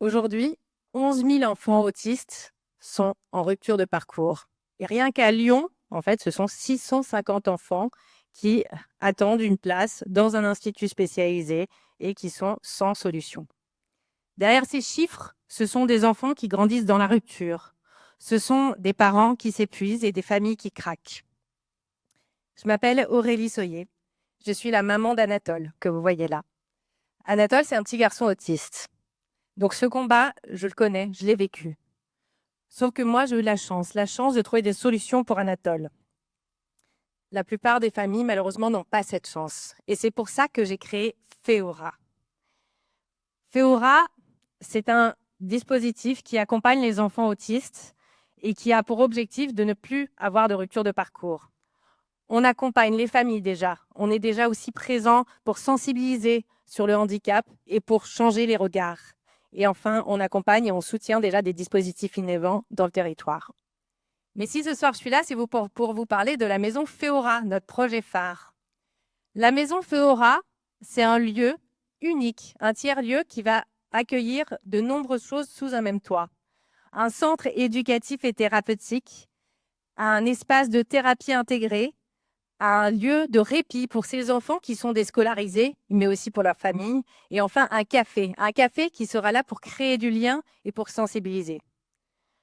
Aujourd'hui, 11 000 enfants autistes sont en rupture de parcours. Et rien qu'à Lyon, en fait, ce sont 650 enfants qui attendent une place dans un institut spécialisé et qui sont sans solution. Derrière ces chiffres, ce sont des enfants qui grandissent dans la rupture. Ce sont des parents qui s'épuisent et des familles qui craquent. Je m'appelle Aurélie Soyer. Je suis la maman d'Anatole, que vous voyez là. Anatole, c'est un petit garçon autiste. Donc ce combat, je le connais, je l'ai vécu. Sauf que moi, j'ai eu la chance de trouver des solutions pour Anatole. La plupart des familles, malheureusement, n'ont pas cette chance. Et c'est pour ça que j'ai créé Féora. Féora, c'est un dispositif qui accompagne les enfants autistes et qui a pour objectif de ne plus avoir de rupture de parcours. On accompagne les familles déjà. On est déjà aussi présent pour sensibiliser sur le handicap et pour changer les regards. Et enfin, on accompagne et on soutient déjà des dispositifs innovants dans le territoire. Mais si ce soir je suis là, c'est pour vous parler de la maison Féora, notre projet phare. La maison Féora, c'est un lieu unique, un tiers-lieu qui va accueillir de nombreuses choses sous un même toit. Un centre éducatif et thérapeutique, un espace de thérapie intégrée, un lieu de répit pour ces enfants qui sont déscolarisés, mais aussi pour leur famille. Et enfin, un café qui sera là pour créer du lien et pour sensibiliser.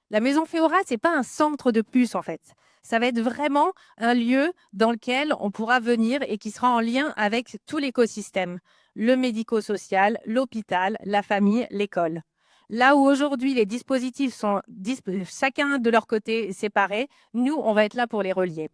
La maison Féora, ce n'est pas un centre de plus, en fait. Ça va être vraiment un lieu dans lequel on pourra venir et qui sera en lien avec tout l'écosystème. Le médico-social, l'hôpital, la famille, l'école. Là où aujourd'hui les dispositifs sont chacun de leur côté séparés, nous, on va être là pour les relier.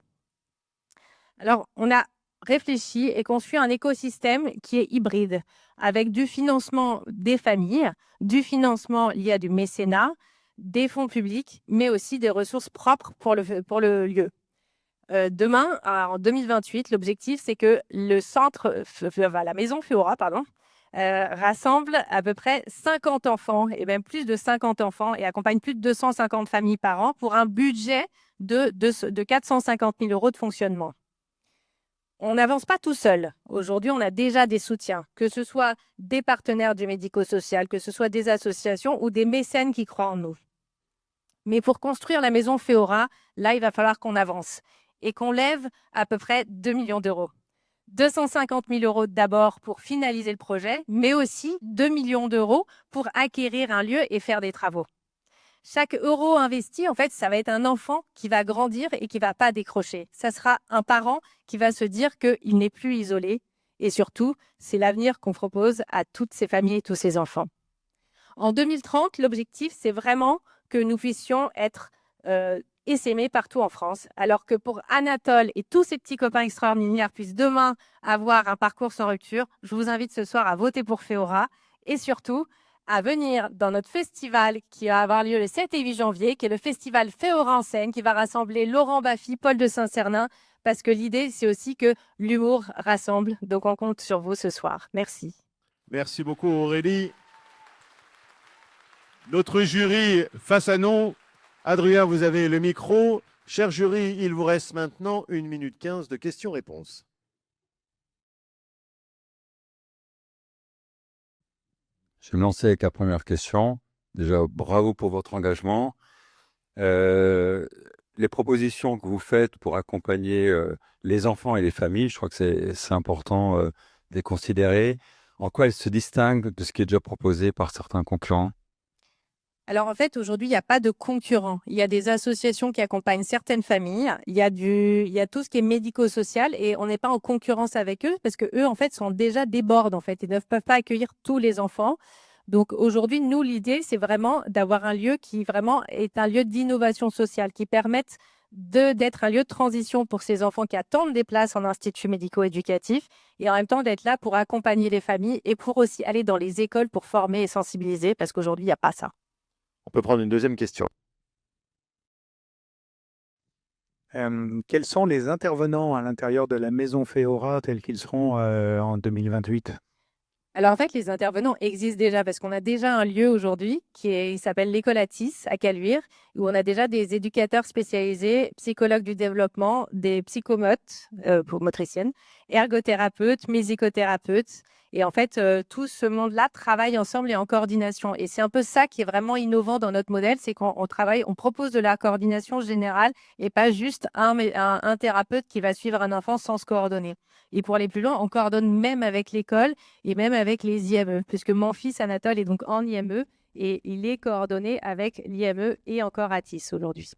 Alors, on a réfléchi et conçu un écosystème qui est hybride, avec du financement des familles, du financement lié à du mécénat, des fonds publics, mais aussi des ressources propres pour le lieu. Demain, en 2028, l'objectif, c'est que la maison Féora, rassemble à peu près 50 enfants, et même plus de 50 enfants, et accompagne plus de 250 familles par an pour un budget de 450 000 € de fonctionnement. On n'avance pas tout seul. Aujourd'hui, on a déjà des soutiens, que ce soit des partenaires du médico-social, que ce soit des associations ou des mécènes qui croient en nous. Mais pour construire la maison Féora, là, il va falloir qu'on avance et qu'on lève à peu près 2 millions d'euros. 250 000 € d'abord pour finaliser le projet, mais aussi 2 millions d'euros pour acquérir un lieu et faire des travaux. Chaque euro investi, en fait, ça va être un enfant qui va grandir et qui ne va pas décrocher. Ça sera un parent qui va se dire qu'il n'est plus isolé. Et surtout, c'est l'avenir qu'on propose à toutes ces familles et tous ces enfants. En 2030, l'objectif, c'est vraiment que nous puissions être essaimés partout en France. Alors que pour Anatole et tous ces petits copains extraordinaires puissent demain avoir un parcours sans rupture, je vous invite ce soir à voter pour Féora et surtout à venir dans notre festival qui va avoir lieu le 7 et 8 janvier, qui est le festival Féora en scène, qui va rassembler Laurent Baffy, Paul de Saint-Cernin, parce que l'idée, c'est aussi que l'humour rassemble. Donc, on compte sur vous ce soir. Merci. Merci beaucoup, Aurélie. Notre jury face à nous. Adrien, vous avez le micro. Cher jury, il vous reste maintenant 1 minute 15 de questions-réponses. Je vais me lancer avec la première question. Déjà, bravo pour votre engagement. Les propositions que vous faites pour accompagner les enfants et les familles, je crois que c'est important de les considérer. En quoi elles se distinguent de ce qui est déjà proposé par certains concurrents? Alors en fait, aujourd'hui, il n'y a pas de concurrents. Il y a des associations qui accompagnent certaines familles. Il y a tout ce qui est médico-social et on n'est pas en concurrence avec eux parce que eux, en fait, sont déjà débordés en fait. Ils ne peuvent pas accueillir tous les enfants. Donc aujourd'hui, nous, l'idée, c'est vraiment d'avoir un lieu qui vraiment est un lieu d'innovation sociale, qui permette d'être un lieu de transition pour ces enfants qui attendent des places en institut médico-éducatif et en même temps d'être là pour accompagner les familles et pour aussi aller dans les écoles pour former et sensibiliser parce qu'aujourd'hui, il n'y a pas ça. On peut prendre une deuxième question. Quels sont les intervenants à l'intérieur de la maison Féora tels qu'ils seront en 2028? Alors en fait, les intervenants existent déjà parce qu'on a déjà un lieu aujourd'hui il s'appelle l'École Atis à Caluire où on a déjà des éducateurs spécialisés, psychologues du développement, des psychomotes pour motriciennes, ergothérapeutes, musicothérapeutes. Et en fait, tout ce monde-là travaille ensemble et en coordination. Et c'est un peu ça qui est vraiment innovant dans notre modèle, c'est qu'on travaille, on propose de la coordination générale et pas juste un thérapeute qui va suivre un enfant sans se coordonner. Et pour aller plus loin, on coordonne même avec l'école et même avec les IME, puisque mon fils Anatole est donc en IME et il est coordonné avec l'IME et encore ATIS aujourd'hui.